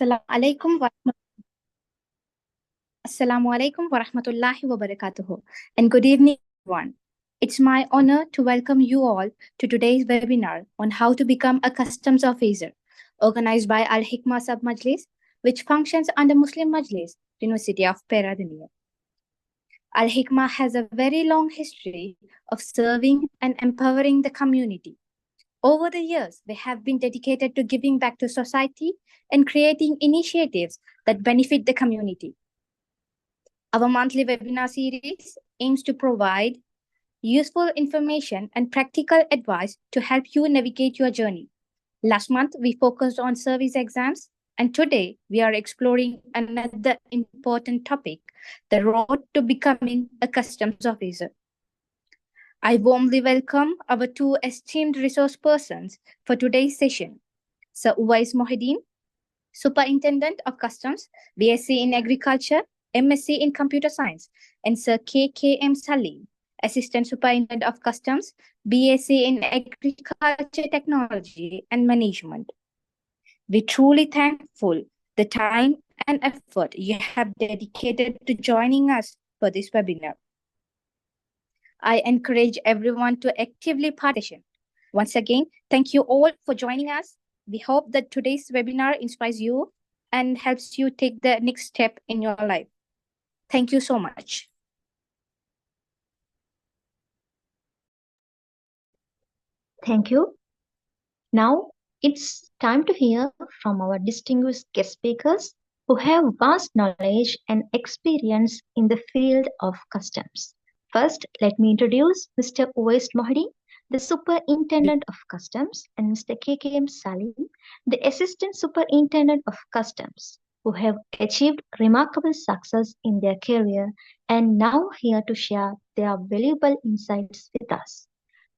Assalamu alaikum wa rahmatullahi wa barakatuhu, and good evening, everyone. It's my honor to welcome you all to today's webinar on how to become a customs officer, organized by Al Hikmah Sub Majlis, which functions under Muslim Majlis, University of Peradeniya. Al Hikmah has a very long history of serving and empowering the community. Over the years, they have been dedicated to giving back to society and creating initiatives that benefit the community. Our monthly webinar series aims to provide useful information and practical advice to help you navigate your journey. Last month, we focused on service exams, and today we are exploring another important topic, the road to becoming a customs officer. I warmly welcome our two esteemed resource persons for today's session, Sir Uwais Mohideen, Superintendent of Customs, BSc in Agriculture, MSc in Computer Science, and Sir KKM Salim, Assistant Superintendent of Customs, BSc in Agriculture Technology and Management. We're truly thankful the time and effort you have dedicated to joining us for this webinar. I encourage everyone to actively participate. Once again, thank you all for joining us. We hope that today's webinar inspires you and helps you take the next step in your life. Thank you so much. Thank you. Now it's time to hear from our distinguished guest speakers who have vast knowledge and experience in the field of customs. First, let me introduce Mr. Uwais Mohdi, the Superintendent of Customs, and Mr. KKM Salim, the Assistant Superintendent of Customs, who have achieved remarkable success in their career and now here to share their valuable insights with us.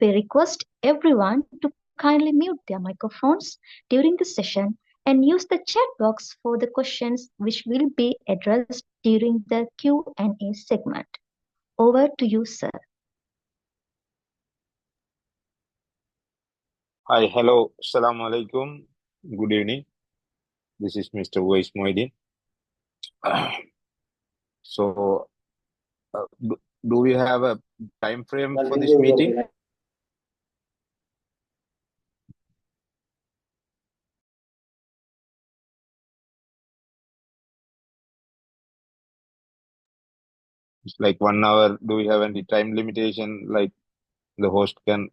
We request everyone to kindly mute their microphones during the session and use the chat box for the questions which will be addressed during the Q&A segment. Over to you, sir. Hi, hello, Assalamu alaikum. Good evening. This is Mr. Uwais Mohideen. So, do we have a time frame for this meeting? It's like 1 hour. Do we have any time limitation? Like the host can.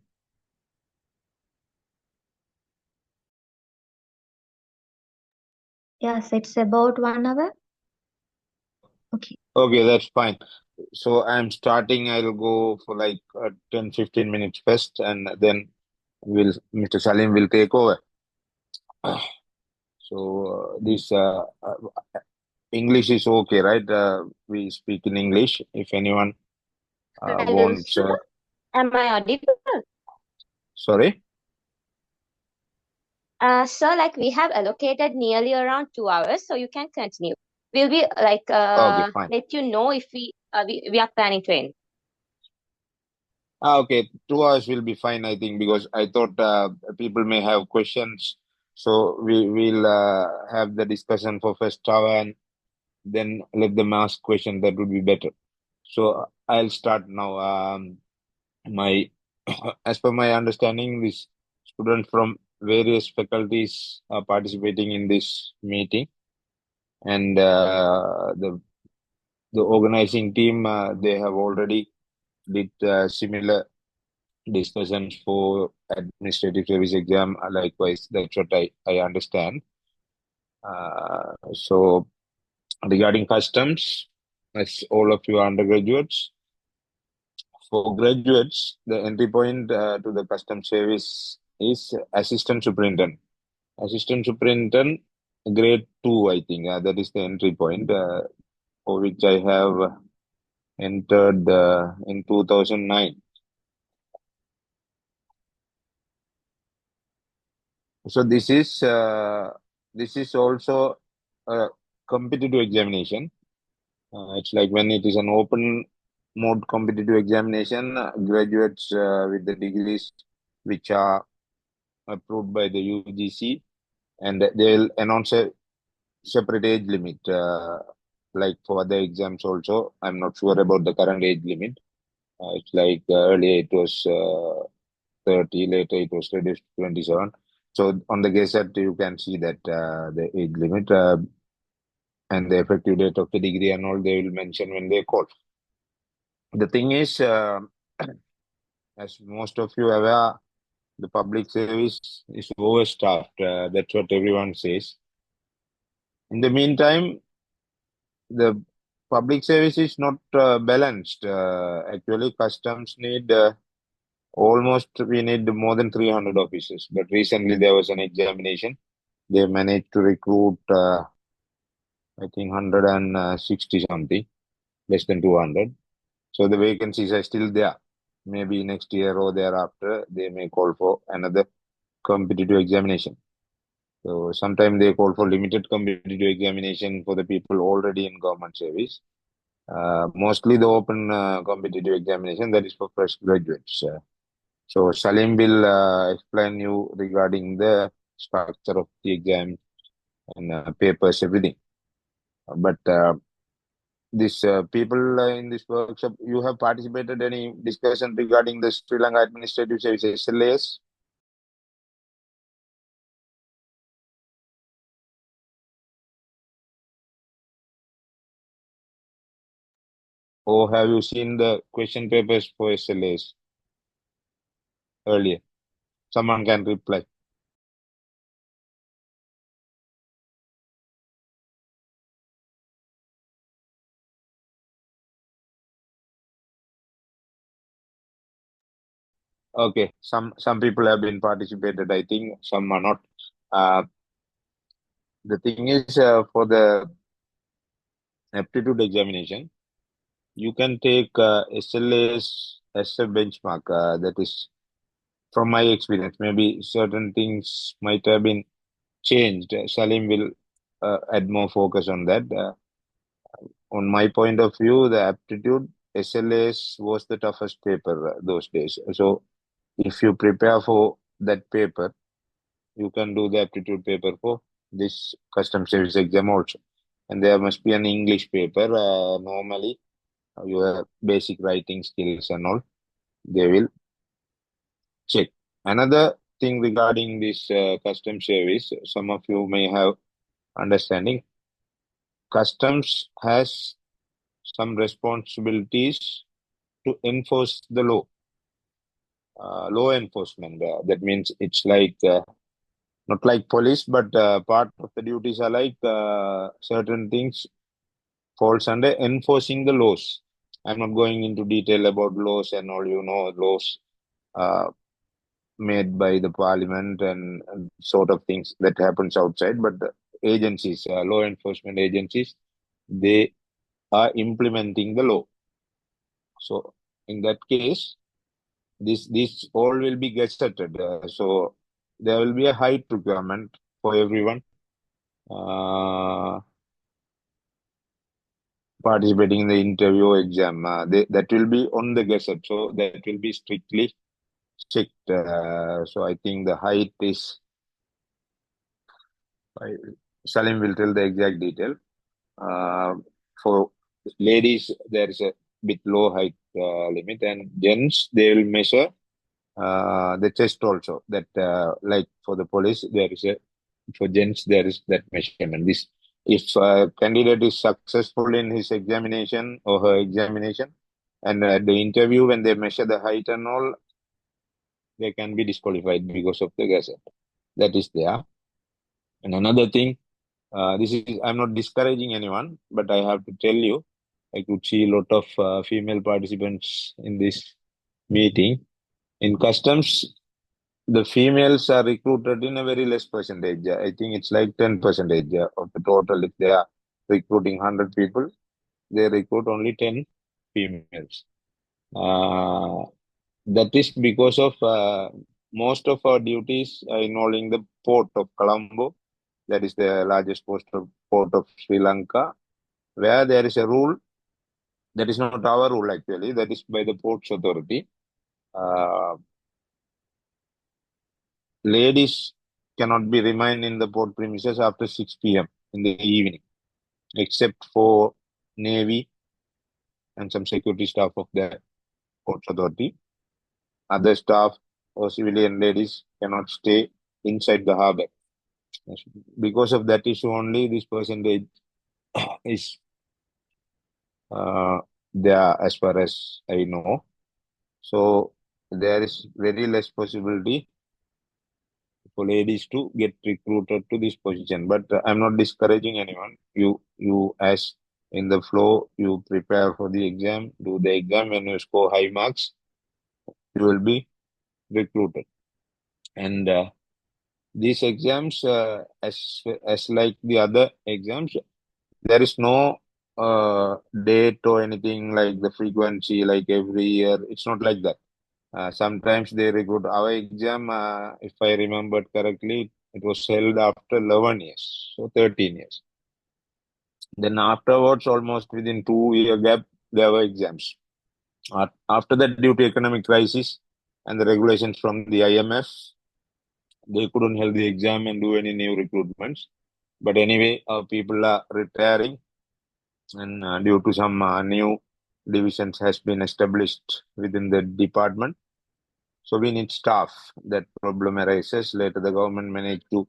Yes, it's about 1 hour. Okay. Okay, that's fine. So I'm starting. I'll go for like 10-15 minutes first, and then Mr. Salim will take over. So this English is okay, right? We speak in English. If anyone wants. Am I audible? Sorry? Sir, like we have allocated nearly around 2 hours, so you can continue. We'll be like Okay, fine. let you know if we are planning to end. Okay, 2 hours will be fine, I think, because I thought people may have questions. So we will have the discussion for first hour and then let them ask questions. That would be better. So I'll start now. My as per my understanding, this students from various faculties are participating in this meeting, and the organizing team they have already did similar discussions for administrative service exam. Likewise, that's what I understand. So regarding customs, as all of you are undergraduates, for graduates, the entry point to the customs service is assistant superintendent. Assistant superintendent, grade 2, I think. That is the entry point for which I have entered in 2009. So this is also a competitive examination. It's like when it is an open mode competitive examination, graduates with the degrees which are approved by the UGC, and they'll announce a separate age limit. Like for other exams also, I'm not sure about the current age limit. It's like earlier it was 30, later it was reduced to 27. So on the Gazette, you can see that the age limit and the effective date of the degree and all they will mention when they call. The thing is, as most of you are aware, the public service is overstaffed. That's what everyone says. In the meantime, the public service is not balanced. Actually, customs need almost we need more than 300 officers. But recently there was an examination. They managed to recruit, I think, 160 something, less than 200. So the vacancies are still there. Maybe next year or thereafter, they may call for another competitive examination. So sometimes they call for limited competitive examination for the people already in government service. Mostly the open competitive examination that is for fresh graduates. So Salim will explain you regarding the structure of the exam and papers, everything. But these people in this workshop, you have participated any discussion regarding the Sri Lanka Administrative Service SLAs? Or have you seen the question papers for SLAs earlier? Someone can reply. Okay, some people have been participated. I think some are not. Uh, the thing is, for the aptitude examination, you can take SLAs as a benchmark. That is from my experience. Maybe certain things might have been changed. Salim will add more focus on that. On my point of view, the aptitude SLAs was the toughest paper those days. So if you prepare for that paper, you can do the aptitude paper for this custom service exam also. And there must be an English paper. Normally, your basic writing skills and all, they will check. Another thing regarding this custom service, some of you may have understanding. Customs has some responsibilities to enforce the law. Law enforcement. That means it's like not like police, but part of the duties are like certain things falls under enforcing the laws. I'm not going into detail about laws and all. You know, laws made by the parliament and sort of things that happens outside. But the agencies, law enforcement agencies, they are implementing the law. So in that case, this all will be gazetted. So there will be a height requirement for everyone participating in the interview exam. That will be on the gazette, so that will be strictly checked. So I think the height is. Salim will tell the exact detail. For ladies, there is a bit low height limit, and gents they will measure the chest also. That like for the police, there is a for gents there is that measurement. This if a candidate is successful in his examination or her examination, and at the interview when they measure the height and all, they can be disqualified because of the gazette. That is there. And another thing, this is I'm not discouraging anyone, but I have to tell you, I could see a lot of female participants in this meeting. In customs, the females are recruited in a very less percentage. I think it's like 10% of the total. If they are recruiting 100 people, they recruit only 10 females. That is because of most of our duties involving the port of Colombo. That is the largest port of Sri Lanka, where there is a rule that is not our rule actually, that is by the Ports Authority. Ladies cannot be remain in the port premises after 6 p.m. in the evening, except for Navy and some security staff of the Ports Authority. Other staff or civilian ladies cannot stay inside the harbor. Because of that issue only, this percentage is uh, there as far as I know. So there is very less possibility for ladies to get recruited to this position. But I'm not discouraging anyone. You as in the flow, you prepare for the exam, do the exam. When you score high marks, you will be recruited. And these exams, as like the other exams, there is no date or anything like the frequency, like every year. It's not like that. Sometimes they recruit. Our exam, if I remembered correctly, it was held after 11 years, so 13 years. Then afterwards, almost within 2 year gap, there were exams. After that, due to economic crisis and the regulations from the IMF, they couldn't hold the exam and do any new recruitments. But anyway, people are retiring, and due to some new divisions has been established within the department. So we need staff. That problem arises. Later, the government managed to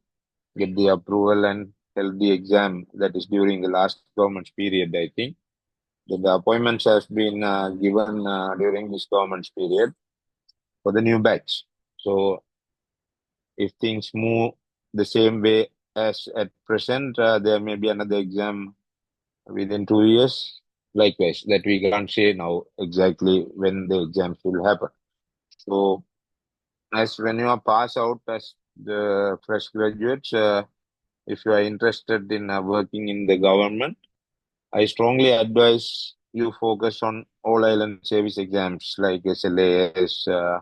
get the approval and held the exam. That is during the last government's period, I think. The appointments has been given during this government's period for the new batch. So if things move the same way as at present, there may be another exam within 2 years. Likewise, that we can't say now exactly when the exams will happen. So as when you are pass out as the fresh graduates, if you are interested in working in the government, I strongly advise you focus on all island service exams like SLAS, uh,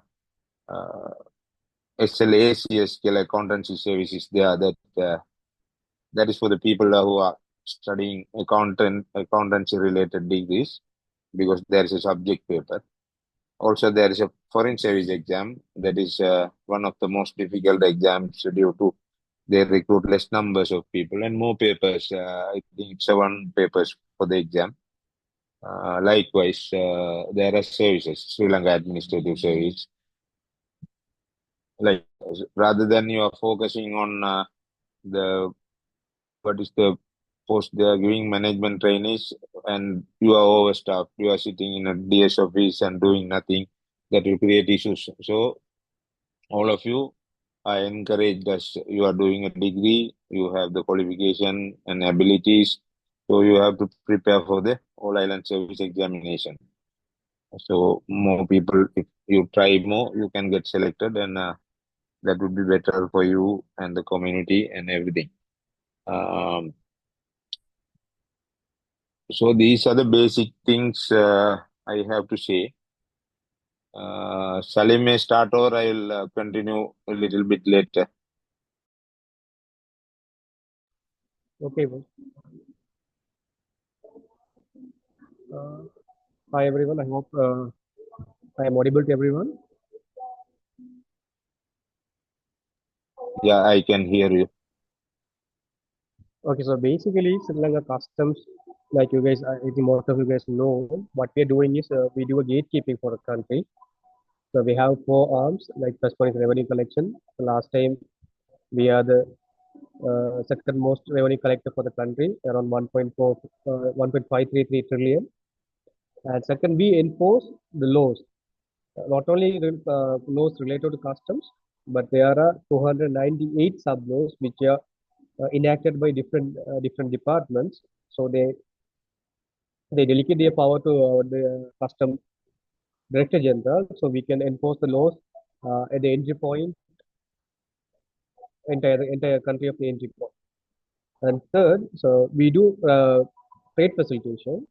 SLACS, Skill Accountancy Services. That is for the people who are studying accountancy related degrees, because there is a subject paper. Also, there is a foreign service exam that is one of the most difficult exams due to they recruit less numbers of people and more papers. I think 7 papers for the exam. Likewise, there are services, Sri Lanka Administrative Service. Like rather than you are focusing on the what is the post they are giving management trainees, and you are overstaffed, you are sitting in a DS office and doing nothing, that will create issues. So all of you, I encourage that you are doing a degree, you have the qualification and abilities, so you have to prepare for the all island service examination. So more people, if you try more, you can get selected, and that would be better for you and the community and everything. Um, so these are the basic things I have to say. Salim may start, or I'll continue a little bit later. Okay, well, uh, hi everyone. I hope I am audible to everyone. Yeah, I can hear you. Okay, so basically, Sri Lanka Customs, like you guys, I think most of you guys know, what we are doing is we do a gatekeeping for the country. So we have 4 arms, like first one is revenue collection. The last time we are the second most revenue collector for the country, around 1.533 trillion. And second, we enforce the laws. Not only laws related to customs, but there are 298 sub-laws which are enacted by different departments. So they delegate their power to the custom director general, so we can enforce the laws at the entry point, entire country of the entry point. And third, so we do trade facilitation.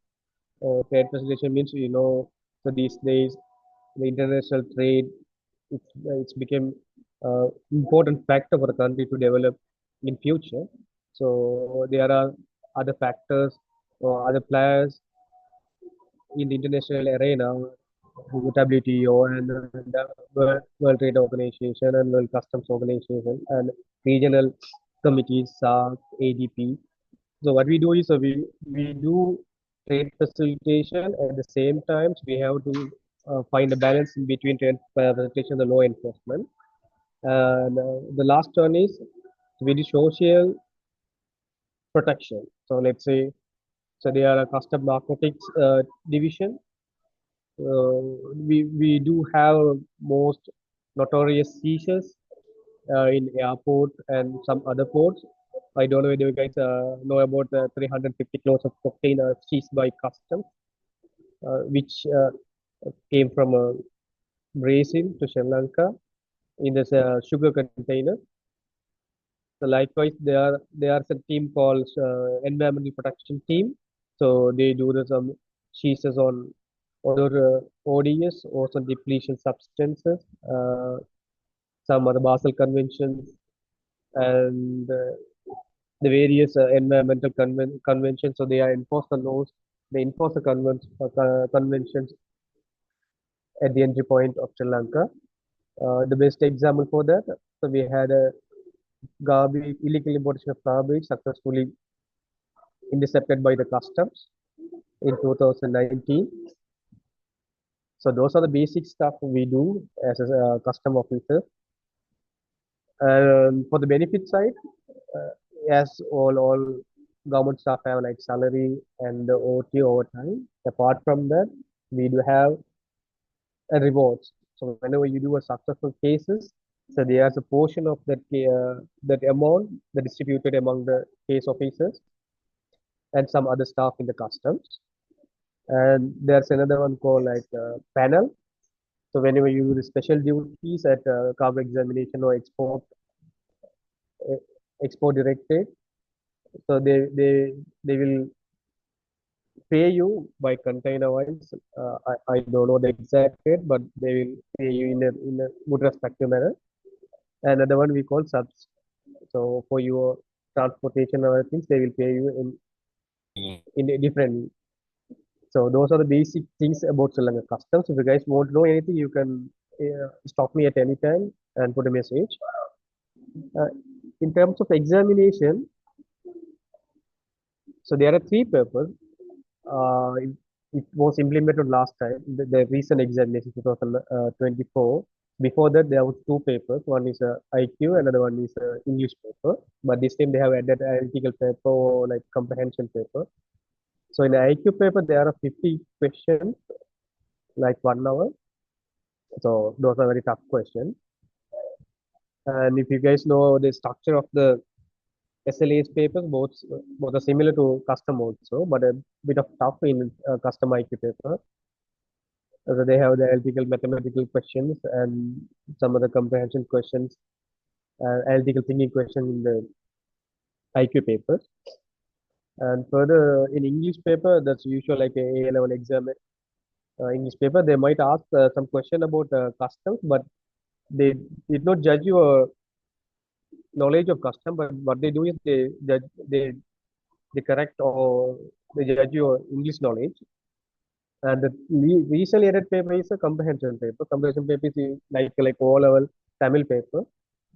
Trade facilitation means, so these days the international trade, it's become important factor for the country to develop in future. So there are other factors or other players in the international arena, WTO and the World Trade Organization and World Customs Organization and regional committees, SARC, ADP. So what we do is we do trade facilitation at the same time. We have to find a balance in between trade facilitation and the law enforcement. And the last one is we do social protection. So let's say so they are a custom narcotics division. We do have most notorious seizures in airport and some other ports. I don't know whether you guys know about the 350 kilos of cocaine seized by customs, which came from Brazil to Sri Lanka in this sugar container. So likewise, there are some team called environmental protection team. So they do the some seizures on other ODS, ozone depletion substances, some other Basel conventions, and the various environmental conventions. So they are enforce the laws, they enforce the conventions at the entry point of Sri Lanka. The best example for that, so we had a garbage, illegal importation of garbage successfully intercepted by the customs in 2019. So those are the basic stuff we do as a custom officer. For the benefit side, as all government staff have like salary and the OT overtime. Apart from that, we do have rewards. So whenever you do a successful cases, so there's a portion of that amount that distributed among the case officers and some other staff in the customs. And there's another one called like panel. So whenever you do the special duties at cargo examination or uh, export directorate, so they will pay you by container wise. I don't know the exact rate, but they will pay you in a good respective manner. Another one we call subs. So for your transportation and other things, they will pay you in a different. So those are the basic things about Sri Lanka customs. If you guys want to know anything, you can stop me at any time and put a message. Uh, in terms of examination, so there are three papers. It, it was implemented last time, the recent examination 2024. Before that, there was two papers. One is IQ, another one is English paper. But this time they have added analytical paper or like comprehension paper. So in the IQ paper, there are 50 questions, like 1 hour. So those are very tough questions. And if you guys know the structure of the SLA's papers, both are similar to custom also, but a bit of tough in custom IQ paper. So they have the analytical mathematical questions and some other comprehension questions, analytical thinking questions in the IQ papers. And further, in English paper, that's usual like a A-level exam. English paper, they might ask some question about customs, but they did not judge your knowledge of custom. But what they do is they correct or they judge your English knowledge. And the recently added paper is a comprehension paper. Comprehension paper is like all level Tamil paper.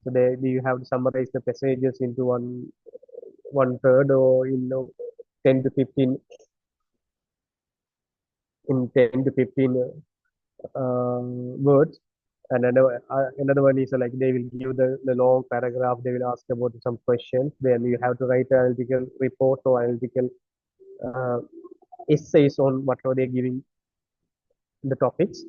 So you have to summarize the passages into one third or 10 to 15 in 10 to 15 words. And another one is like they will give the long paragraph. They will ask about some questions. Then you have to write an analytical report or analytical uh, essays on whatever they're giving the topics.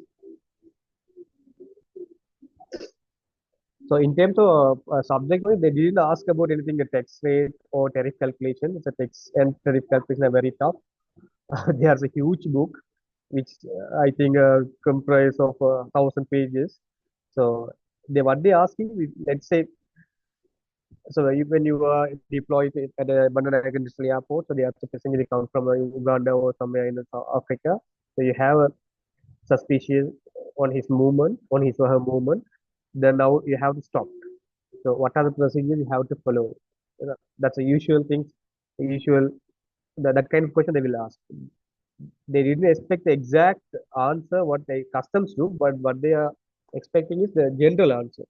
So in terms of subject wise, they didn't ask about anything the tax rate or tariff calculation. It's a tax and tariff calculation are very tough. There's a huge book which I think comprise of 1,000 pages. So what they asking, let's say, so when you are deployed at a Bandar International Airport, so they have to presently come from Uganda or somewhere in South Africa. So you have a suspicion on his movement, on his or her movement. Then now you have to stop. So what are the procedures you have to follow? That's a usual thing, usual that kind of question they will ask. They didn't expect the exact answer what they customs do, but what they are expecting is the general answer.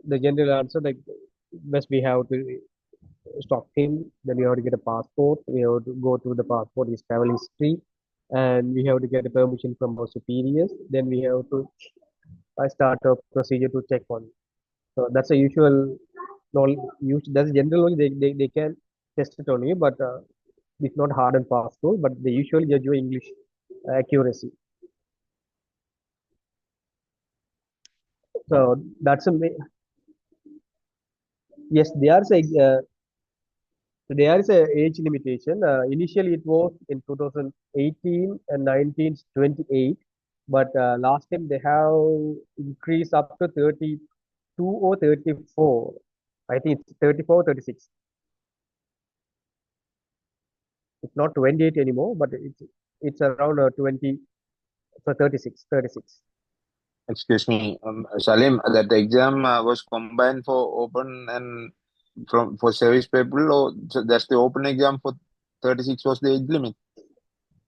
The general answer like best we have to stop him. Then we have to get a passport. We have to go through the passport, his travel history, and we have to get a permission from our superiors. Then we have to start a procedure to check on. So that's a usual knowledge. That's general knowledge. They can test it on you, but it's not hard and fast rule. But they usually judge your English accuracy. So that's a yes. There is a age limitation. Initially, it was in 2018 and 19, 28, but last time they have increased up to 32 or 34. I think it's 34, 36. It's not 28 anymore, but it's around 20, so 36, 36. Excuse me, Salim, that exam was combined for open and for service people, or that's the open exam for 36 was the age limit?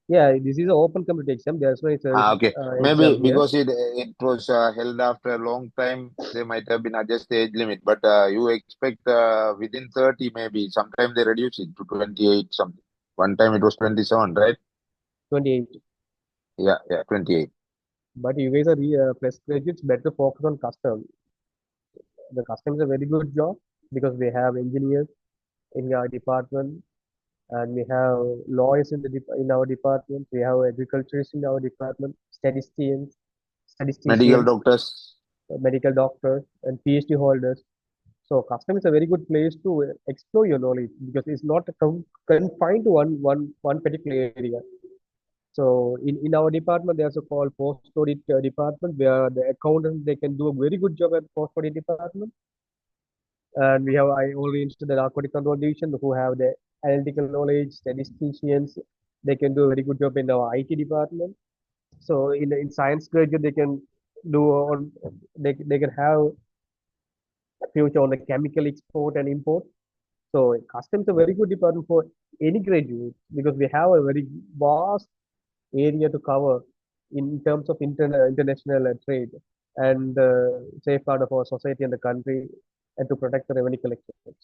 Yeah, this is an open competitive exam. There's no service Okay. exam Maybe here. because it was held after a long time, they might have been adjusted the age limit. But you expect within 30, maybe. Sometime they reduce it to 28 something. One time it was 27, right? 28. Yeah, 28. But you guys are fresh graduates, better focus on custom. The custom is a very good job because we have engineers in our department and we have lawyers in our department. We have agriculturists in our department, Medical statisticians, doctors. medical doctors, and PhD holders. So custom is a very good place to explore your knowledge because it's not confined to one particular area. So in our department, there's a called post audit department where the accountants they can do a very good job at post audit department. And we have I already introduced the narcotic control division who have the analytical knowledge, statisticians. They can do a very good job in our IT department. So in science graduate they can do on they can have a future on the chemical export and import. So customs is a very good department for any graduate because we have a very vast area to cover in terms of international trade and safeguard of our society and the country and to protect the revenue collections.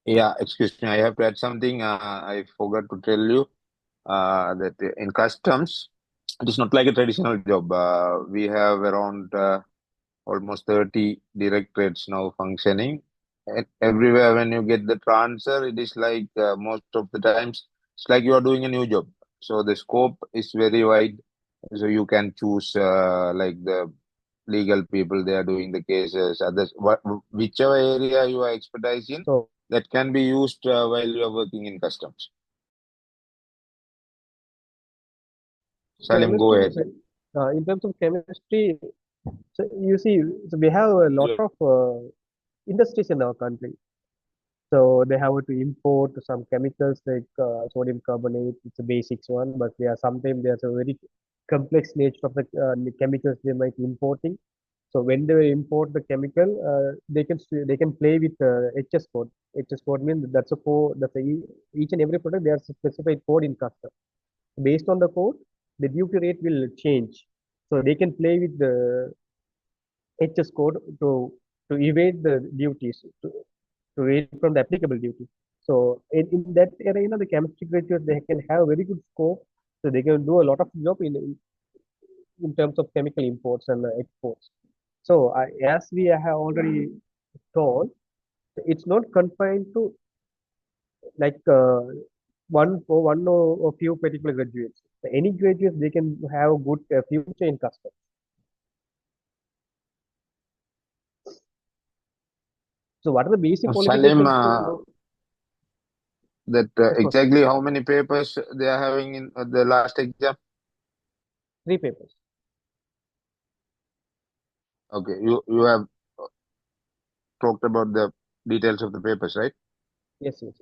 Yeah, excuse me. I have to add something. I forgot to tell you that in customs, it is not like a traditional job. We have around almost 30 directorates now functioning. And everywhere, when you get the transfer, it is like most of the times, it's like you are doing a new job. So the scope is very wide. So you can choose like the legal people, they are doing the cases, others, whichever area you are expertise in, So that can be used while you are working in customs. Salim, go chemistry, ahead. in terms of chemistry, so you see, so we have a lot of industries in our country. So they have to import some chemicals like sodium carbonate. It's a basics one, but there are sometimes there's a very complex nature of the chemicals they might be importing. So when they import the chemical, they can play with HS code. HS code means that's a code. Each and every product there's a specified code in custom. Based on the code, the duty rate will change. So they can play with the HS code to evade the duties, to evade from the applicable duties. So in that area, the chemistry graduates they can have very good scope. So they can do a lot of job in terms of chemical imports and exports. So as we have already told, it's not confined to like one or few particular graduates. Any graduates they can have a good future in custom. So what are the basic Salim, qualifications to know? that Of course, exactly how many papers they are having in the last exam? three papers. Okay, you have talked about the details of the papers, right? Yes, yes.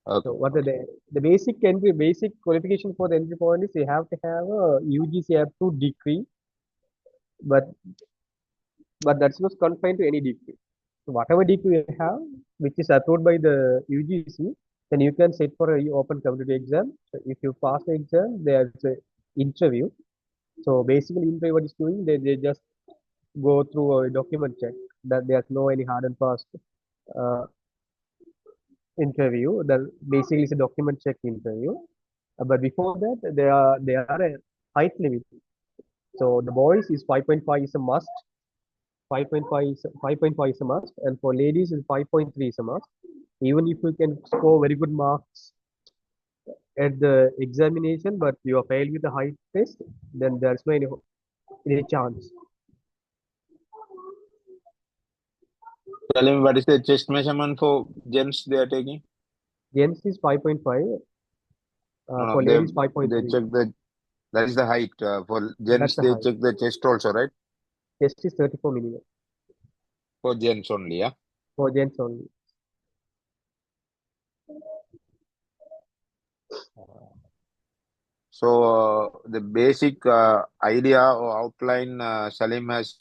So Okay, what are okay. the basic qualification for the entry point is you have to have a UGC up to degree, but that's not confined to any degree. So whatever degree you have, which is approved by the UGC, then you can sit for a open competitive exam. So if you pass the exam, there's a interview. So basically, interview what is doing, they just go through a document check that there's no any hard and fast interview. The basically it's a document check interview. But before that, there are a height limit. So the boys is 5.5 is a must. 5.5 is a must, and for ladies is 5.3 is a must. Even if you can score very good marks at the examination, but you are failed with the height test, then there's no any chance. Tell him what is the chest measurement for gents they are taking? Gents is 5.5. No, For no, ladies they 5.3. check that is the height. For That's gents, the they height. check the chest also, right? Chest is 34 millimeter For gents only, yeah. for gents only. So the basic idea or outline, Salim has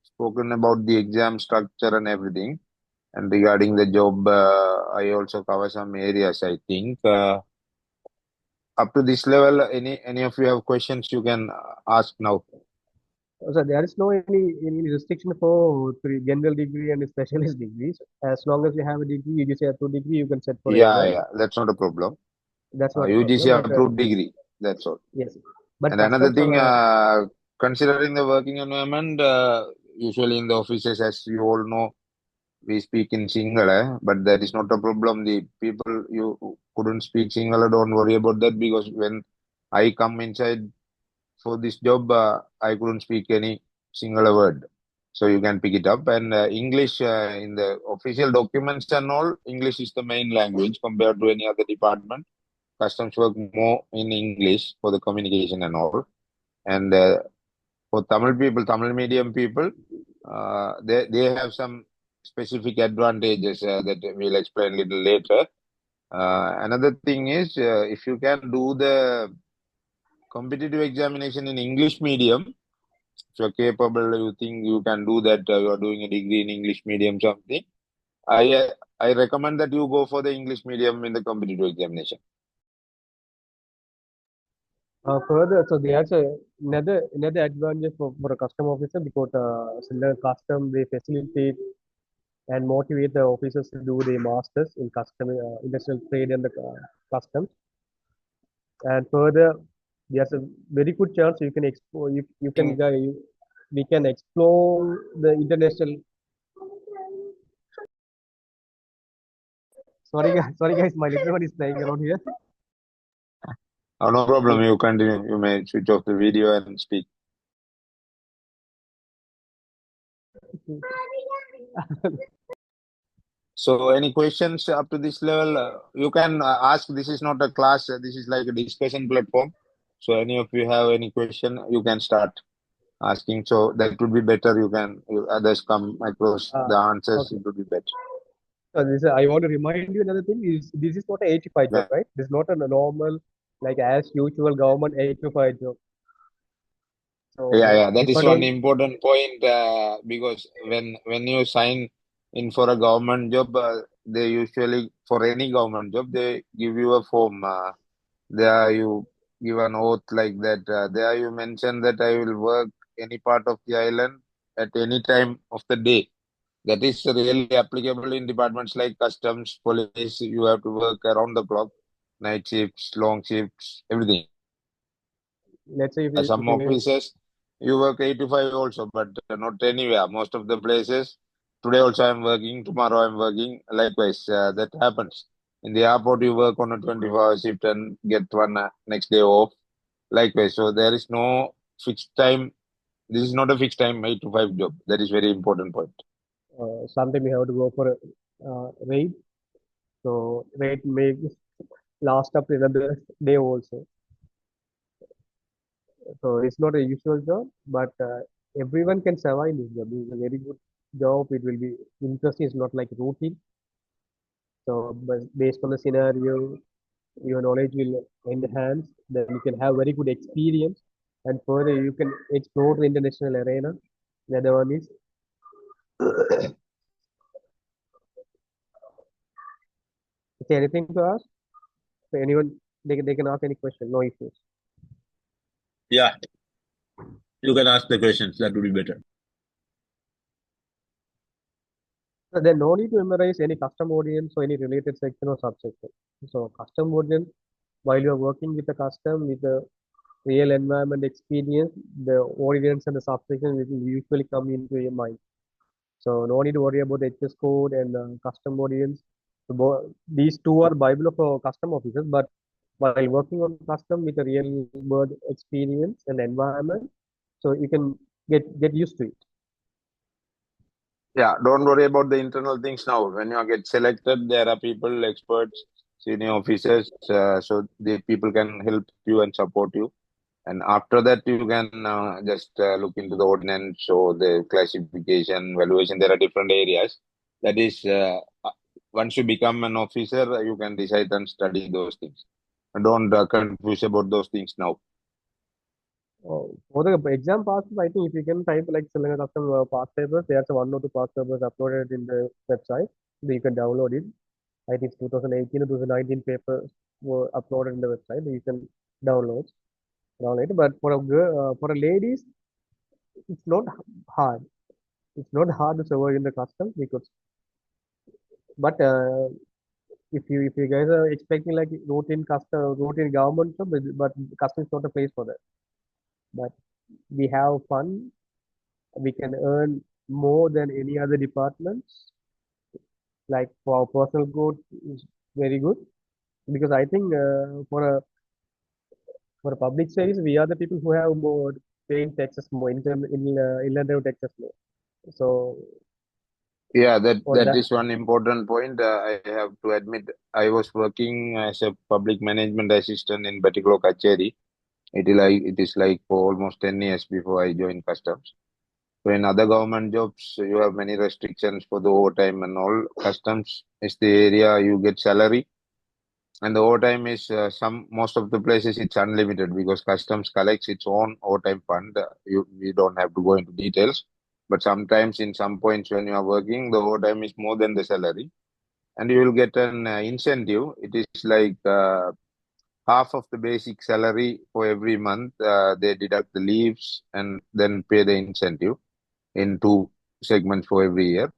spoken about the exam structure and everything. And regarding the job, I also cover some areas, I think. Up to this level, any of you have questions, you can ask now. So there is no any restriction for general degree and specialist degrees. As long as you have a degree, you just have 2 degree, you can set for Yeah, anywhere. yeah, that's not a problem. That's not a UGC problem. But approved degree, that's all. yes, but And another customs thing, are considering the working environment, usually in the offices, as you all know, we speak in Sinhala, but that is not a problem. The people you who couldn't speak Sinhala, don't worry about that, because when I come inside for this job, I couldn't speak any Sinhala word. So you can pick it up. And English, in the official documents and all, English is the main language compared to any other department. Customs work more in English for the communication and all. And for Tamil people, Tamil medium people, they have some specific advantages that we'll explain a little later. Another thing is, if you can do the competitive examination in English medium, if you're capable, you think you can do that, you are doing a degree in English medium something, I recommend that you go for the English medium in the competitive examination. further. So there's another advantage for a custom officer, because the custom they facilitate and motivate the officers to do the masters in custom industrial trade and the customs. And further, there's a very good chance you can explore. We can explore the international. Sorry guys, my little one is playing around here. Oh, no problem. You continue. You may switch off the video and speak. So, any questions up to this level? You can ask. This is not a class. This is like a discussion platform. So, any of you have any question, you can start asking. So that would be better. Others come across the answers. Okay. It would be better. I want to remind you another thing is this is not an 8 to 5 job, Yeah. right? This is not a normal, like as usual government 8 to 5 job. So Yeah. That is one depending, important point, because when you sign in for a government job, they usually, for any government job, they give you a form. There you give an oath like that. There you mention that I will work any part of the island at any time of the day. That is really applicable in departments like customs, police. You have to work around the clock, night shifts, long shifts, everything. let's say if Some you may, offices, you work 8 to 5 also, but not anywhere. Most of the places, today also I'm working, tomorrow I'm working. Likewise, that happens. In the airport, you work on a 24-hour shift and get one next day off. Likewise, so there is no fixed time. This is not a fixed time 8 to 5 job. That is very important point. sometime you have to go for a raid. So raid may last up to another day also. So it's not a usual job, but everyone can survive this job. It's a very good job. It will be interesting. It's not like routine. So, but based on the scenario, your knowledge will enhance. Then you can have very good experience, and further you can explore the international arena. The other one is, is there anything to ask? So anyone, they can ask any question. No issues. Yeah, you can ask the questions. That would be better. So then no need to memorize any custom audience or any related section or subsection. So custom audience, while you are working with the custom with the real environment experience, the audience and the subsection will usually come into your mind. So no need to worry about the HS code and custom audience. So these two are Bible for custom officers, but while working on custom with a real world experience and environment, so you can get used to it. Yeah, don't worry about the internal things now. When you get selected, there are people, experts, senior officers, so the people can help you and support you. And after that, you can just look into the ordinance or the classification, valuation. There are different areas. That is, once you become an officer, you can decide and study those things. Don't confuse about those things now. For the exam passes, I think if you can type like Sri Lanka custom past papers, there's one or two past papers uploaded in the website. So you can download it. I think 2018 or 2019 papers were uploaded in the website. You can download download it. But for a girl, for a ladies, it's not hard. It's not hard to survive in the custom because, but if you guys are expecting like routine government job, but custom is not a place for that. But we have fun. We can earn more than any other departments. Like for our personal growth is very good because I think for a public service, we are the people who have more paying taxes more inland revenue taxes more. So Yeah, that on that that, is one important point. I have to admit, I was working as a public management assistant in Batticaloa Kacheri. It is like for almost 10 years before I joined customs. So in other government jobs, you have many restrictions for the overtime and all. Customs is the area you get salary, and the overtime is some most of the places it's unlimited because customs collects its own overtime fund. We don't have to go into details, but sometimes in some points when you are working, the overtime is more than the salary, and you will get an incentive. It is like half of the basic salary for every month. They deduct the leaves and then pay the incentive in two segments for every year.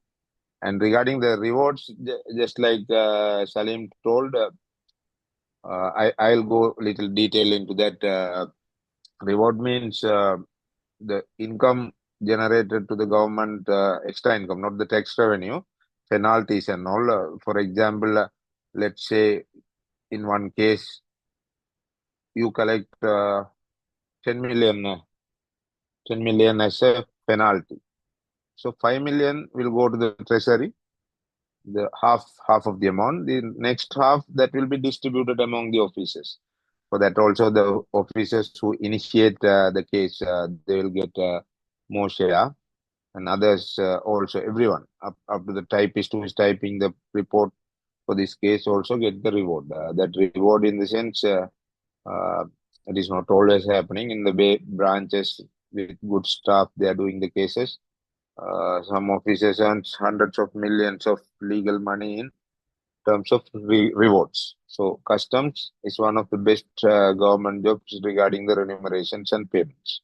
And regarding the rewards, just like Salim told, I'll go little detail into that. Reward means the income generated to the government, extra income, not the tax revenue, penalties and all. For example, let's say in one case you collect 10 million, 10 million as a penalty. So 5 million will go to the treasury, the half of the amount. The next half that will be distributed among the officers. For that also the officers who initiate the case, they will get more share, and others also everyone up to the typist who is typing the report for this case also get the reward. That reward in the sense uh, it is not always happening in the branches with good staff. They are doing the cases. Some officers earn hundreds of millions of legal money in terms of rewards. So customs is one of the best government jobs regarding the remunerations and payments.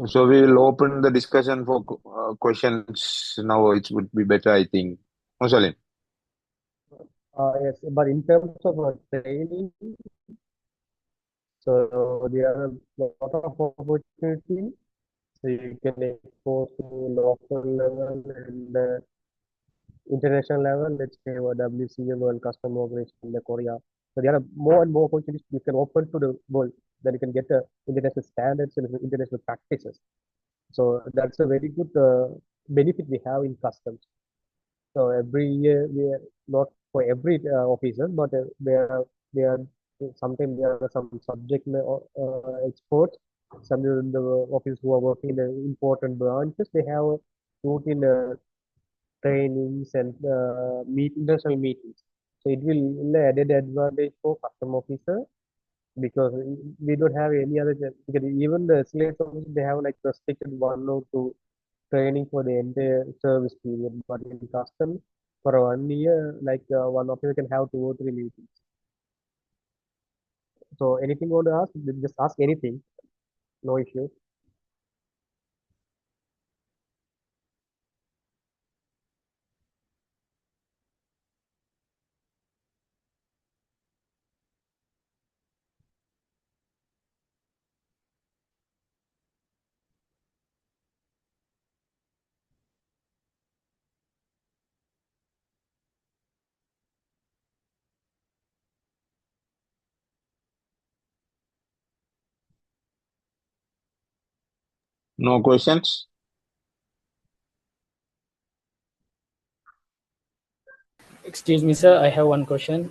So we will open the discussion for questions now. It would be better, I think. Musalim. yes, but in terms of training, so there are a lot of opportunity. So you can expose to local level and international level, let's say WCM World Custom Operation in the Korea. So there are more and more opportunities you can open to the world that you can get international standards and international practices. So that's a very good benefit we have in customs. So every year we are not for every officer, but there are sometimes there are some experts. Some of the officers who are working in the important branches, they have routine trainings and international meetings. So it will added advantage for custom officer because we don't have any other because even the SLAs officer they have like restricted 1 or 2 training for the entire service period. But in custom for 1 year, like one officer can have 2 or 3 meetings. So anything you want to ask, just ask anything, no issue. No questions? Excuse me, sir. I have one question.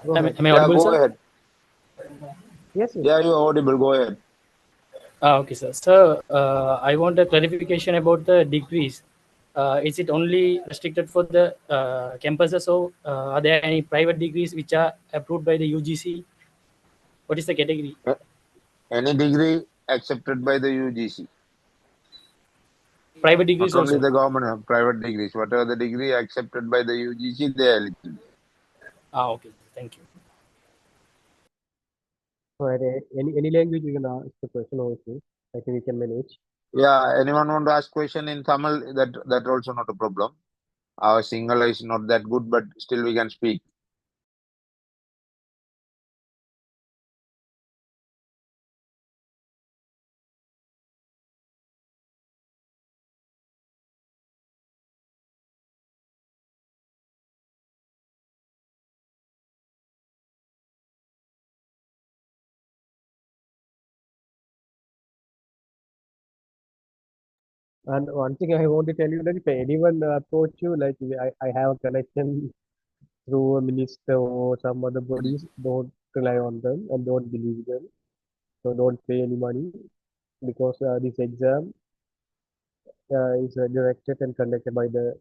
Go ahead. Am I Yeah, audible, go sir? ahead. Yes, yes. Yeah, you're audible. Go ahead. Okay, sir. Sir, I want a clarification about the degrees. Is it only restricted for the campuses, or are there any private degrees which are approved by the UGC? What is the category? Any degree accepted by the UGC. Private Not degrees only also. the government, private degrees. Whatever the degree accepted by the UGC, they are eligible. Okay. Thank you. Go ahead. Any language you can ask the question also. I think we can manage. Yeah, anyone want to ask question in Tamil? That also not a problem. Our Sinhala is not that good, but still we can speak. And one thing I want to tell you that if anyone approach you, like I have a connection through a minister or some other bodies, don't rely on them and don't believe them. So don't pay any money because this exam is directed and conducted by the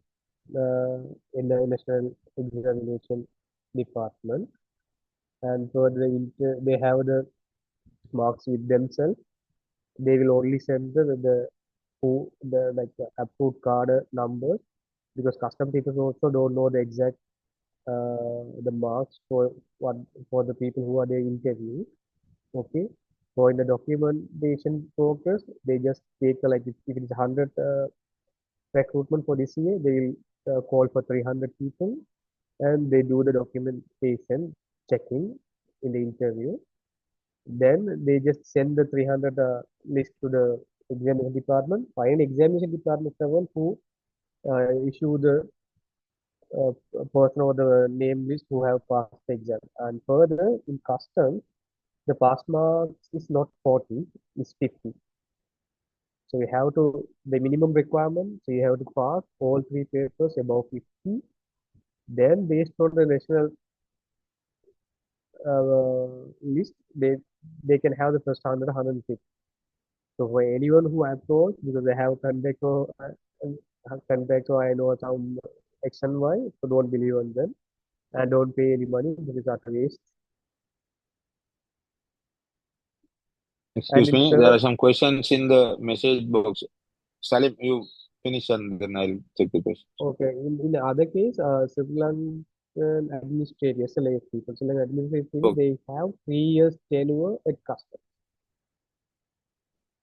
National Examination Department, and for they have the marks with themselves. They will only send the like the approved card numbers because custom people also don't know the exact the marks what for the people who are there interviewing. Okay. So in the documentation progress, they just take like if it is 100 recruitment for this year, they will call for 300 people and they do the documentation checking in the interview. Then they just send the 300 list to the examination department. Final examination department is the one who issue the uh, person or the name list who have passed the exam. And further, in customs, the pass marks is not 40, it's 50. So you have to, the minimum requirement, so you have to pass all three papers above 50. Then based on the national list, they can have the first 100, 150. So for anyone who approach, because they have contact or I know some X and Y, so don't believe on them and don't pay any money because it's utter waste. And Excuse in me, there third, are some questions in the message box. Salim, you finish and then I'll check the question. okay, in the other case, Sri Lankan administrative, SLA people, Sri Lankan administrative, Okay. they have 3 years tenure at customs.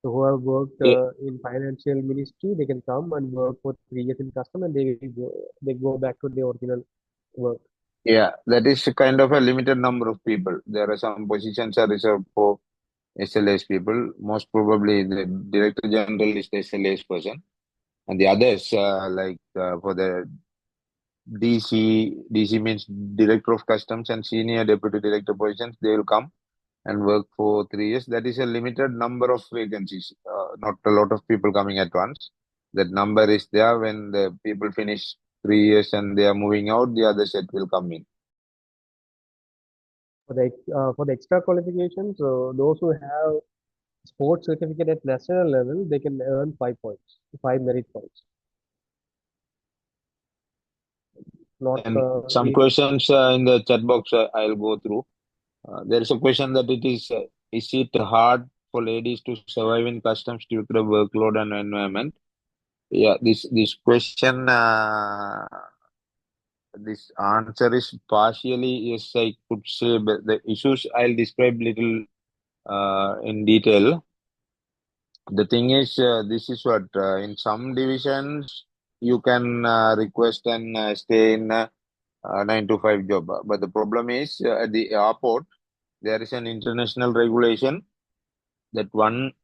So who have worked Yeah, in financial ministry, they can come and work for 3 years in custom and they go back to the original work. yeah, that is a kind of a limited number of people. There are some positions are reserved for SLAs people. Most probably the Director General is the SLAs person. And the others, for the DC means Director of Customs and Senior Deputy Director positions, they will come and work for 3 years. That is a limited number of vacancies, not a lot of people coming at once. That number is there when the people finish 3 years and they are moving out, the other set will come in. For the extra qualifications, so those who have sports certificate at national level, they can earn 5 points, 5 merit points. Not And some we questions in the chat box I'll go through. There is a question that is it hard for ladies to survive in customs due to the workload and environment? Yeah, this question, this answer is partially yes, I could say, but the issues I'll describe little in detail. The thing is, this is what in some divisions you can request and stay in a 9 to 5 job. But the problem is at the airport there is an international regulation that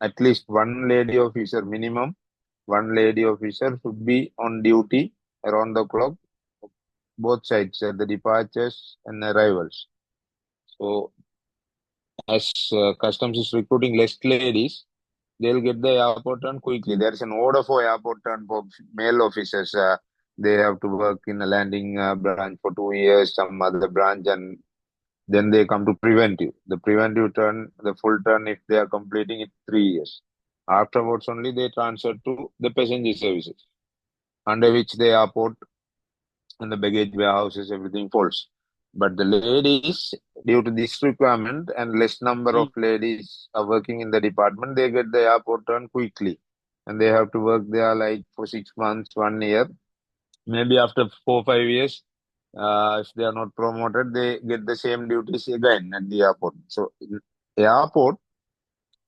at least one lady officer minimum, one lady officer should be on duty around the clock, both sides, the departures and arrivals. So as customs is recruiting less ladies, they'll get the airport turn quickly. There is an order for airport turn for male officers. They have to work in a landing branch for 2 years, some other branch, and then they come to preventive. The preventive turn, the full turn, if they are completing it 3 years. Afterwards, only they transfer to the passenger services, under which the airport and the baggage warehouses, everything falls. But the ladies, due to this requirement and less number of ladies are working in the department, they get the airport turn quickly. And they have to work there like for 6 months, 1 year. Maybe after 4 5 years, if they are not promoted, they get the same duties again at the airport. So in airport,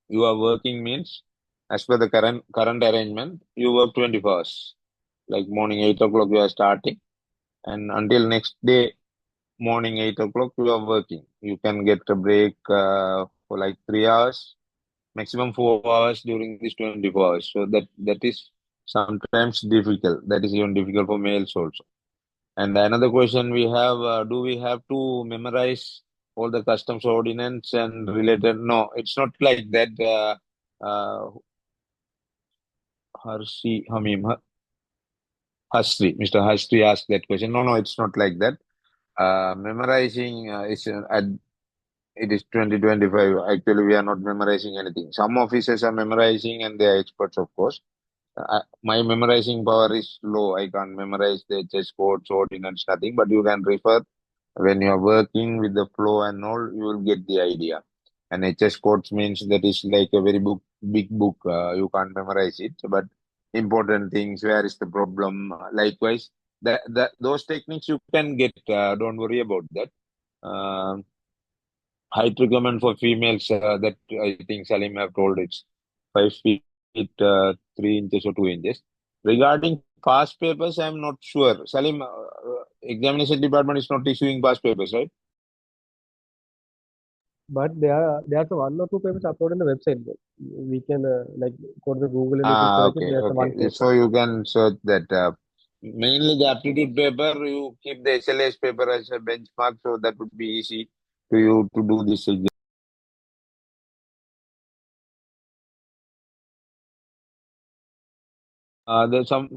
you are working means, as per the current arrangement, you work 24 hours. Like morning 8 o'clock, you are starting, and until next day morning 8 o'clock, you are working. You can get a break for like 3 hours, maximum 4 hours during these 24 hours. So that is sometimes difficult. That is even difficult for males also. And another question we have, do we have to memorize all the customs ordinance and related? No, it's not like that. Mr. Hastri asked that question. No, it's not like that. Memorizing it is 2025. Actually, we are not memorizing anything. Some officers are memorizing and they are experts, of course. My memorizing power is low. I can't memorize the chess codes, ordinance, nothing. But you can refer when you are working with the flow and all, you will get the idea. And HS codes means that is like a very big book. You can't memorize it, but important things. Where is the problem? Likewise, those techniques you can get. Don't worry about that. Um Height requirement for females, that I think Salim have told, it's 5 feet, 3 inches or 2 inches. Regarding past papers, I'm not sure. Salim, examination department is not issuing past papers, right? But there's one or two papers uploaded on the website. We can like go to the Google and we can search it. Okay, There's the one okay. paper. So you can search that. Mainly the aptitude paper, you keep the SLS paper as a benchmark, so that would be easy to you to do this exam. There's some.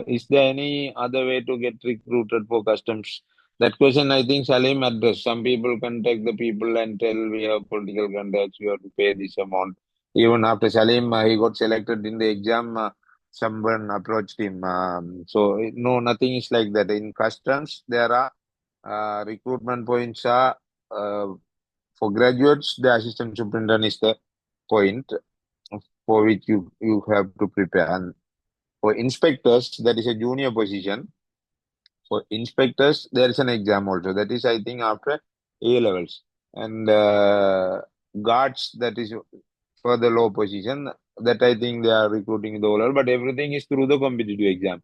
Is there any other way to get recruited for customs? That question I think Salim addressed. Some people contact the people and tell we have political contacts. You have to pay this amount. Even after Salim, he got selected in the exam. Someone approached him. No, nothing is like that. In customs, there are recruitment points. Are for graduates, the assistant superintendent is the point for which you have to prepare. And for inspectors, that is a junior position. For inspectors, there is an exam also. That is, I think, after A levels. And guards, that is for the low position. That I think they are recruiting the level, but everything is through the competitive exam.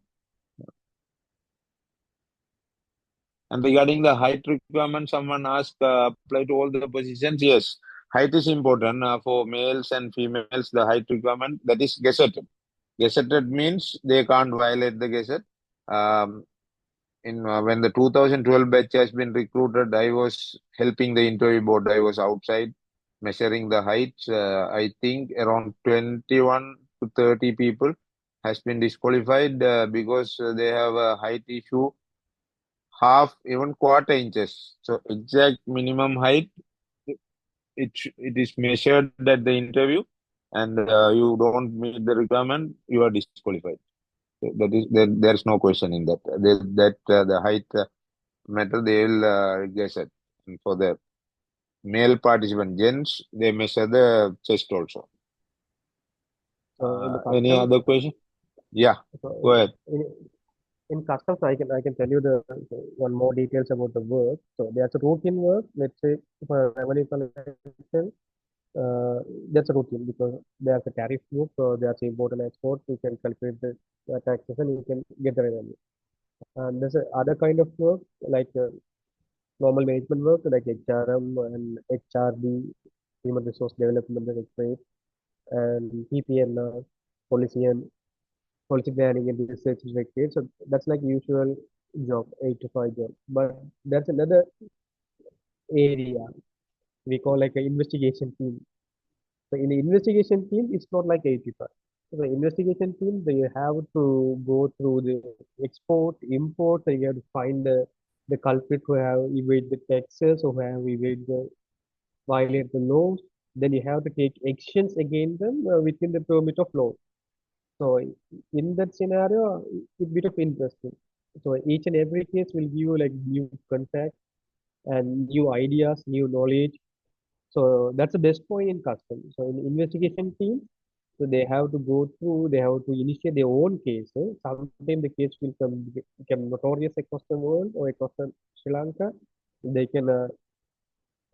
And regarding the height requirement, someone asked, apply to all the positions. Yes, height is important for males and females. The height requirement that is gazetted. Gazetted means they can't violate the gazette. Um, in When the 2012 batch has been recruited, I was helping the interview board. I was outside measuring the heights. I think around 21 to 30 people has been disqualified because they have a height issue, half, even quarter inches. So exact minimum height, it is measured at the interview, and you don't meet the requirement, you are disqualified. So there is no question in that. The height matter they will guess it. And for the male participant, gents, they measure the chest also. So in the Any customs, other question? Yeah, so go ahead. in customs, I can tell you the one more details about the work. So there's a routine work. Let's say for revenue collection, uh, that's a routine because there's a tariff book. So there's import and export. You can calculate the taxes and you can get the revenue. And there's a other kind of work like normal management work like HRM and HRD, Human Resource Development Directorate, and PPN, policy and policy planning and research directorate. So that's like usual job, 8 to 5 job. But that's another area we call like an investigation team. So in the investigation team, it's not like 85. So the investigation team, they have to go through the export, import, they have to find the culprit who have evaded the taxes or who have evaded the violate the laws. Then you have to take actions against them within the permit of law. So in that scenario, it's a bit of interesting. So each and every case will give you like new contact and new ideas, new knowledge. So that's the best point in custom. So in investigation team, so they have to go through, they have to initiate their own cases. Sometimes the case will become notorious across the world or across Sri Lanka. They can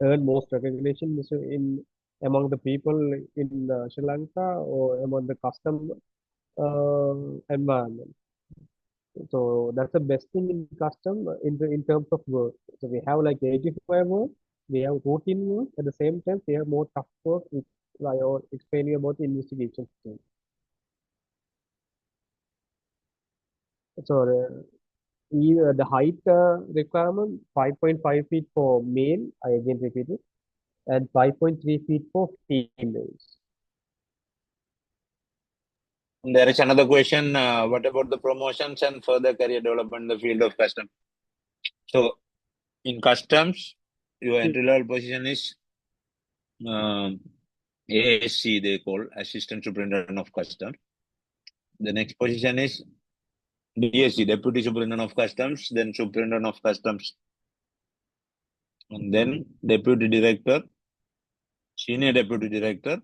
earn most recognition in among the people in Sri Lanka or among the custom environment. So that's the best thing in custom in terms of work. So we have like 85 work, we have routine work. At the same time, we have more tough work, which I will explain you about the investigation team. So the height requirement 5.5 feet for male. I again repeat it, and 5.3 feet for females. There is another question. What about the promotions and further career development in the field of custom? So in customs, your entry level position is ASC, they call Assistant Superintendent of Customs. The next position is DSC, Deputy Superintendent of Customs, then Superintendent of Customs, and then Deputy Director, Senior Deputy Director,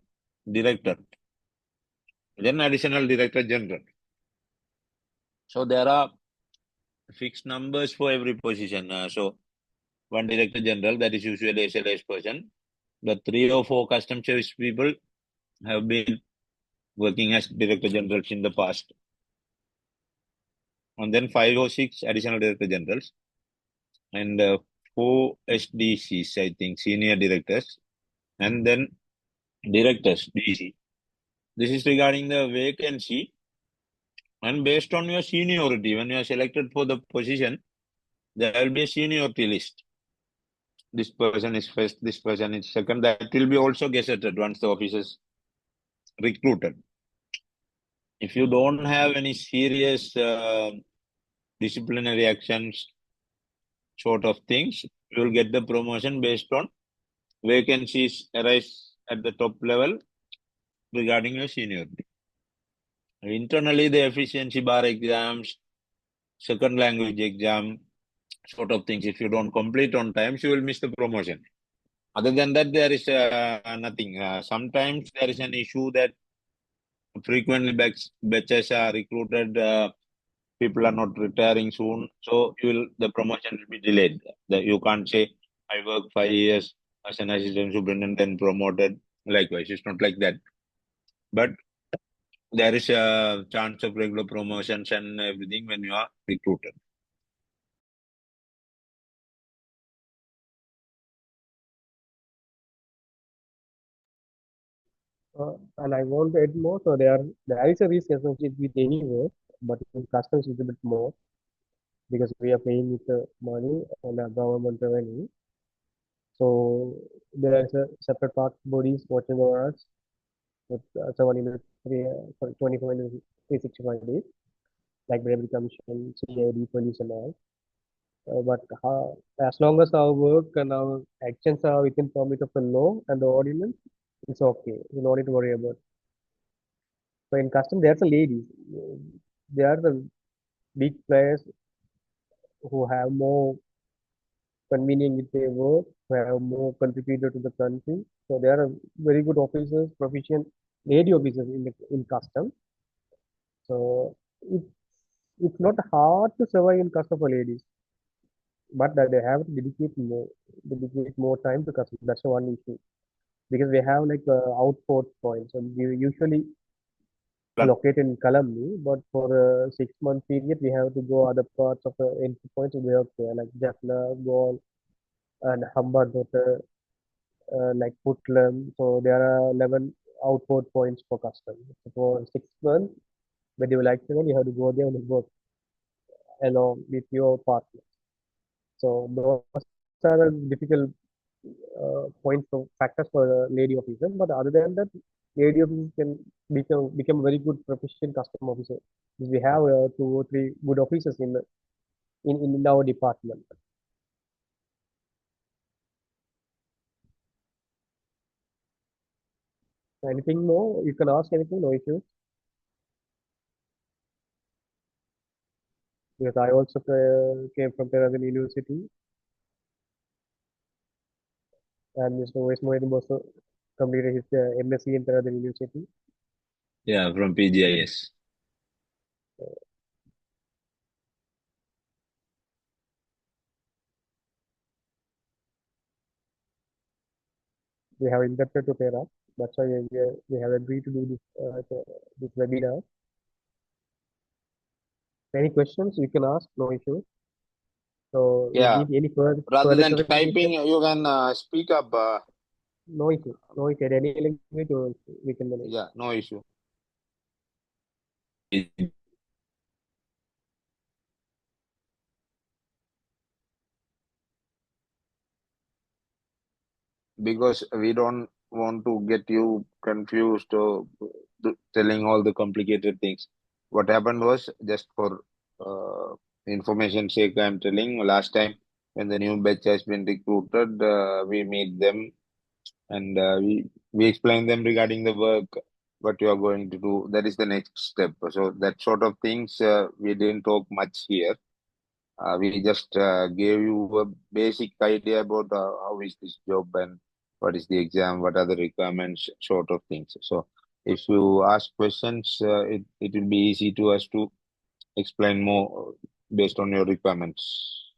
Director, then Additional Director General. So there are fixed numbers for every position. So one Director General, that is usually a SLS person, but 3 or 4 custom service people have been working as Director Generals in the past. And then 5 or 6 Additional Director Generals and 4 SDCs, I think, Senior Directors, and then Directors, DC. This is regarding the vacancy. And based on your seniority, when you are selected for the position, there will be a seniority list. This person is first, this person is second. That will be also gazetted once the officers recruited. If you don't have any serious disciplinary actions, sort of things, you will get the promotion based on vacancies arise at the top level regarding your seniority. Internally, the efficiency bar exams, second language exam, sort of things. If you don't complete on time, you will miss the promotion. Other than that, there is nothing. Sometimes there is an issue that frequently batches are recruited. People are not retiring soon, so the promotion will be delayed. You can't say I work 5 years as an assistant superintendent then promoted. Likewise, it's not like that. But there is a chance of regular promotions and everything when you are recruited. And I want to add more. So there is a risk associated with any work, but in customs it's a bit more because we are paying with the money and the government revenue. So there is a separate part bodies watching over us with 7 in the 24 in the 365 days, like Bravery Commission, CID, police and all. But as long as our work and our actions are within permit of the law and the ordinance, it's okay. You don't need to worry about. So in custom, there's a ladies. They are the big players who have more convenient with their work, who have more contributed to the country. So they are very good officers, proficient lady officers in custom. So it's not hard to survive in custom for ladies, but that they have to dedicate more time to custom. That's the one issue because we have like outport points, and we usually located in Kalamni, but for a 6 month period, we have to go other parts of the entry points we have there, like Jaffna, Gaul, and Hambantota, like Putlam. So there are 11 outport points for custom. So for 6 months, when you like to, you have to go there and work along with your partner. So those are the difficult points or factors for lady officer. But other than that, lady officers can become very good proficient custom officer. We have 2 or 3 good officers in our department. Anything more? You can ask anything, no issues. Because I also came from Tehran University, and Mr. Wes Moedim also completed his MSc in Tehran University. Yeah, from PGIS. We have inducted to Tehran. That's why we have agreed to do this webinar. Any questions you can ask, no issues. So you Yeah, need any rather further than typing, clarification? you can speak up. No issue. No issue. Any language we can manage. Yeah, no issue. Because we don't want to get you confused or telling all the complicated things. What happened was, just for information sake, I'm telling, last time when the new batch has been recruited, we meet them and we explain them regarding the work, what you are going to do. That is the next step. So that sort of things we didn't talk much here. We just gave you a basic idea about how is this job and what is the exam, what are the requirements, sort of things. So if you ask questions, it will be easy to us to explain more based on your requirements.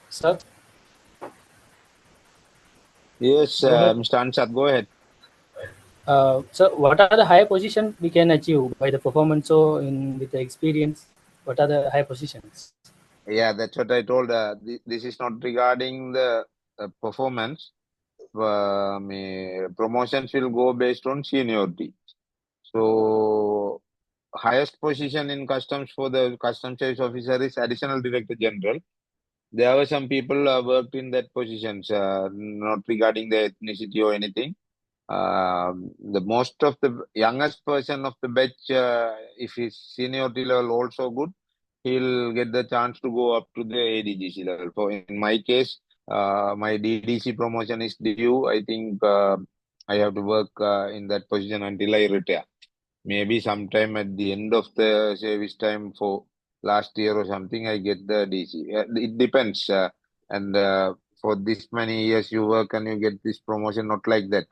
Sir, Yes, Go ahead. Mr. Ansat, go ahead. so what are the higher position we can achieve by the performance or in with the experience? What are the high positions? Yeah, that's what I told. This is not regarding the performance. Promotions will go based on seniority. So highest position in customs for the customs service officer is additional director general. There were some people worked in that positions, not regarding the ethnicity or anything. The most of the youngest person of the batch, if his seniority level also good, he'll get the chance to go up to the ADGC level. For in my case, my DDC promotion is due. I think I have to work in that position until I retire. Maybe sometime at the end of the service time for last year or something, I get the DC. It depends. And for this many years you work and you get this promotion, not like that.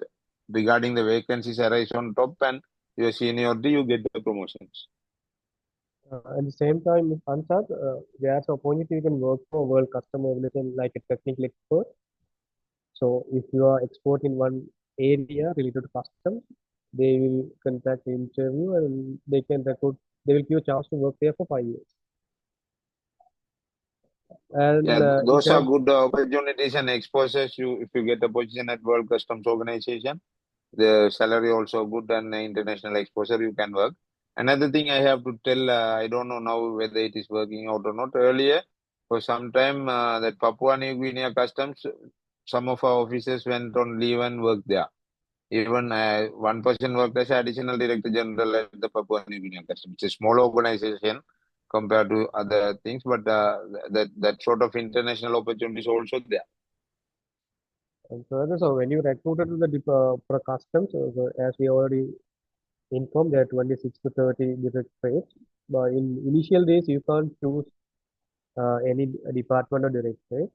Regarding the vacancies arise on top and your seniority, you get the promotions. At the same time, Ansad, there's an opportunity you can work for World Customer Organization like a technical expert. So if you are expert in one area related to customs, they will contact the interview and they can recruit. They will give you a chance to work there for 5 years. Yeah, And in those are terms, good opportunities and exposures you if you get a position at World Customs Organization. The salary also good and international exposure you can work. Another thing I have to tell, I don't know now whether it is working out or not. Earlier, for some time, that Papua New Guinea customs, some of our officers went on leave and worked there. Even one person worked as additional director general at the Papua New Guinea customs. It's a small organization compared to other things, but that sort of international opportunities also there. and further, so when you recruited to the for customs, so as we already informed, there are 26 to 30 different trades. But in initial days, you can't choose any department or directorate.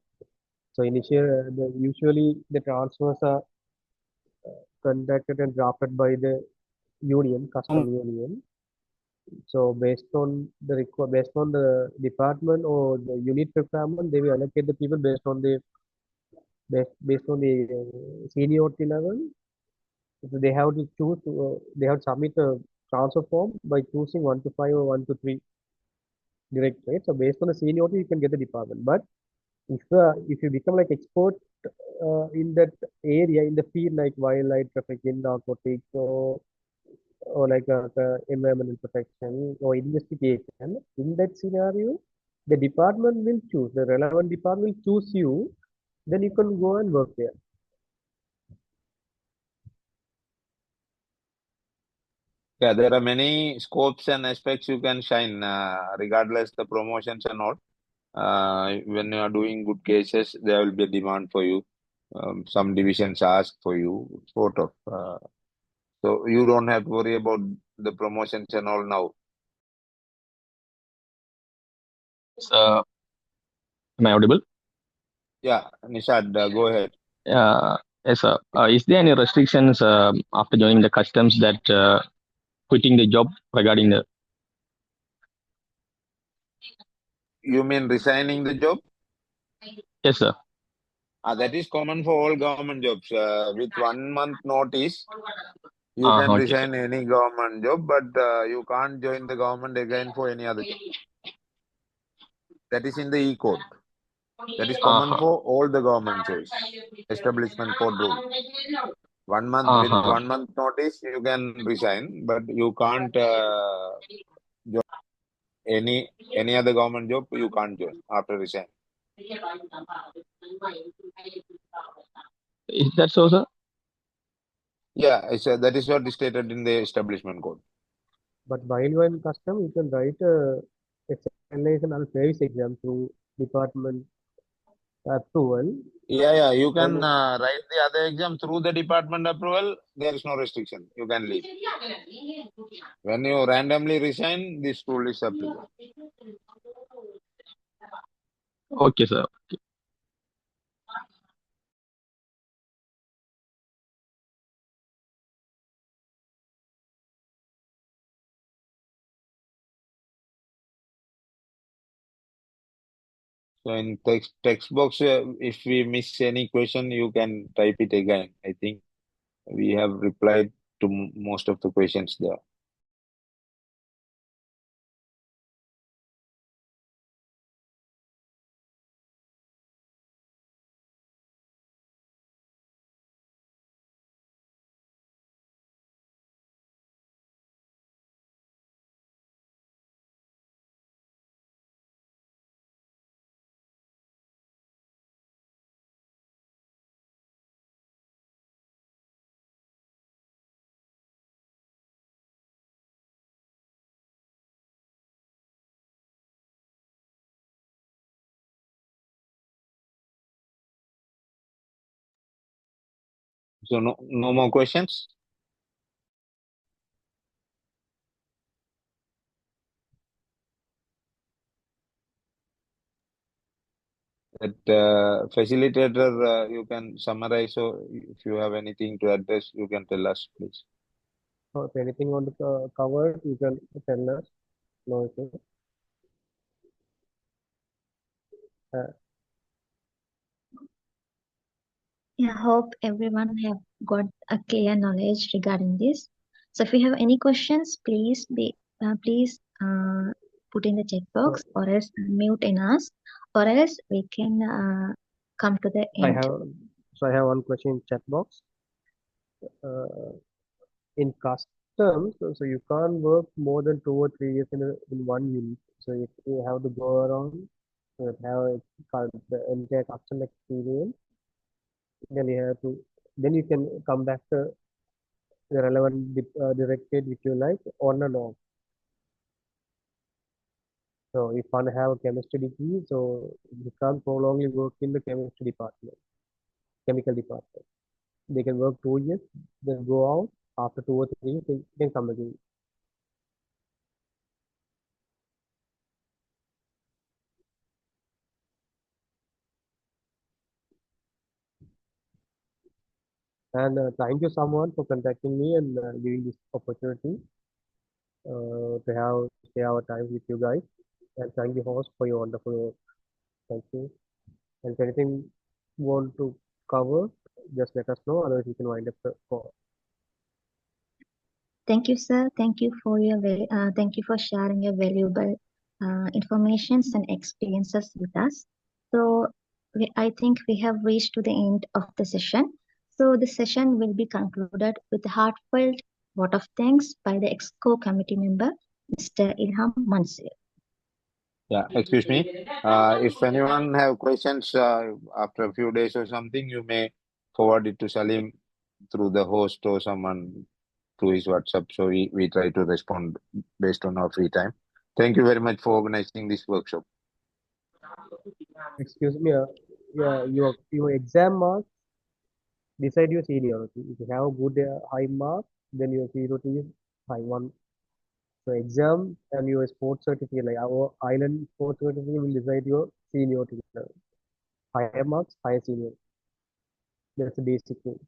So usually the transfers are conducted and drafted by the union, custom union. So based on the department or the unit requirement, they will allocate the people based on the seniority level. So they have to choose. They have to submit a transfer form by choosing 1 to 5 or 1 to 3 directorate. So based on the seniority, you can get the department. But if you become like expert in that area in the field like wildlife trafficking, narcotics, or or like environmental protection or investigation, in that scenario, the department will choose, the relevant department will choose you, then you can go and work there. Yeah, there are many scopes and aspects you can shine, regardless the promotions and all. When you are doing good cases, there will be a demand for you. Some divisions ask for you, sort of. So you don't have to worry about the promotions and all now. So, am I audible? Yeah, Nishad, go ahead. Yes, sir. Is there any restrictions after joining the customs that quitting the job regarding the? You mean resigning the job? Yes, sir. That is common for all government jobs. With 1 month notice, you can Okay, sir. resign any government job, but you can't join the government again for any other job. That is in the E-code. That is common for all the government service. Establishment code rule. 1 month with 1 month notice, you can resign, but you can't join any other government job. You can't join after resign. Is that so, sir? Yeah, that is what is stated in the establishment code. But while you are in custom, you can write examination and service exam through department approval. Yeah, you can And write the other exam through the department approval. There is no restriction. You can leave. When you randomly resign, this rule is applicable. Okay, sir. So in text box, if we miss any question, you can type it again. I think we have replied to most of the questions there. So no more questions. That facilitator, you can summarize. So if you have anything to address, you can tell us, please. if anything on the covered, you can tell us. No issue. Uh, I hope everyone have got a clear knowledge regarding this. So if you have any questions, please put in the chat so box or else mute in us, or else we can come to the I end. have I have one question in chat box. Uh, in customs, so you can't work more than 2 or 3 years in one unit. So if you have to go around, the entire custom experience, then you have to, then you can come back to the relevant directorate if you like, on and off. So if one have a chemistry degree, so you can't prolongly work in the chemistry department, chemical department. They can work 2 years, then go out. After 2 or 3 years, they can come again. And thank you, someone, for contacting me and giving this opportunity to have share our time with you guys. And thank you, host, for your wonderful work. Thank you. And if anything you want to cover, just let us know. Otherwise, you can wind up the call. Thank you, sir. Thank you for sharing your valuable informations and experiences with us. So I think we have reached to the end of the session. So the session will be concluded with a heartfelt Vote of thanks by the EXCO committee member, Mr. Ilham Mansur. Yeah, excuse me. If anyone have questions after a few days or something, you may forward it to Salim through the host or someone through his WhatsApp. So we try to respond based on our free time. Thank you very much for organizing this workshop. Excuse me, yeah, your exam marks decide your seniority. If you have good high marks, then your seniority is high one. So exam and your sports certificate, like our island sports certificate, will decide your seniority level. Higher marks, higher seniority. That's the basic thing.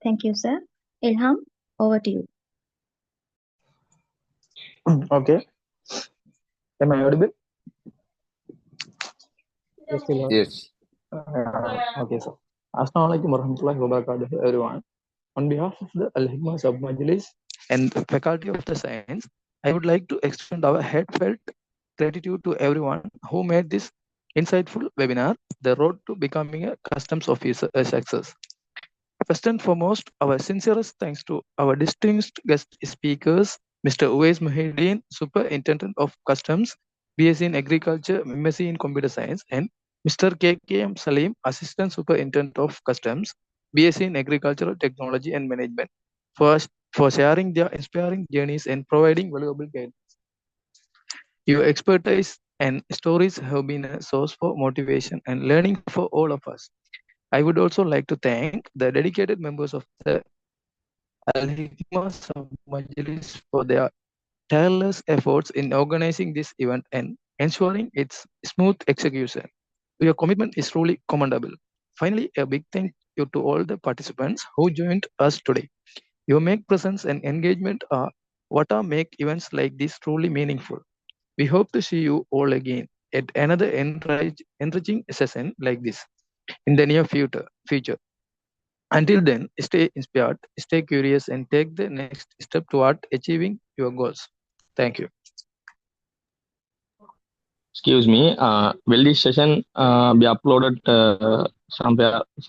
Thank you, sir. Ilham, over to you. Okay. Am I audible? Yes, Ilham. Yes. Okay, sir. Assalamualaikum warahmatullahi wabarakatuh, everyone. On behalf of the Al Hikmah Sub Majlis and the Faculty of the Science, I would like to extend our heartfelt gratitude to everyone who made this insightful webinar, The Road to Becoming a Customs Officer, a success. First and foremost, our sincerest thanks to our distinguished guest speakers, Mr. Uwais Muhyiddin, Superintendent of Customs, BSc in Agriculture, MSc in Computer Science, and Mr. KKM Salim, Assistant Superintendent of Customs, BSc in Agricultural Technology and Management, for sharing their inspiring journeys and providing valuable guidance. Your expertise and stories have been a source for motivation and learning for all of us. I would also like to thank the dedicated members of the Al Hikmah Majlis for their tireless efforts in organizing this event and ensuring its smooth execution. Your commitment is truly commendable. Finally, a big thank you to all the participants who joined us today. Your make presence and engagement are what are make events like this truly meaningful. We hope to see you all again at another enriching session like this in the near future. Until then, stay inspired, stay curious, and take the next step toward achieving your goals. Thank you. Excuse me. Will this session be uploaded somewhere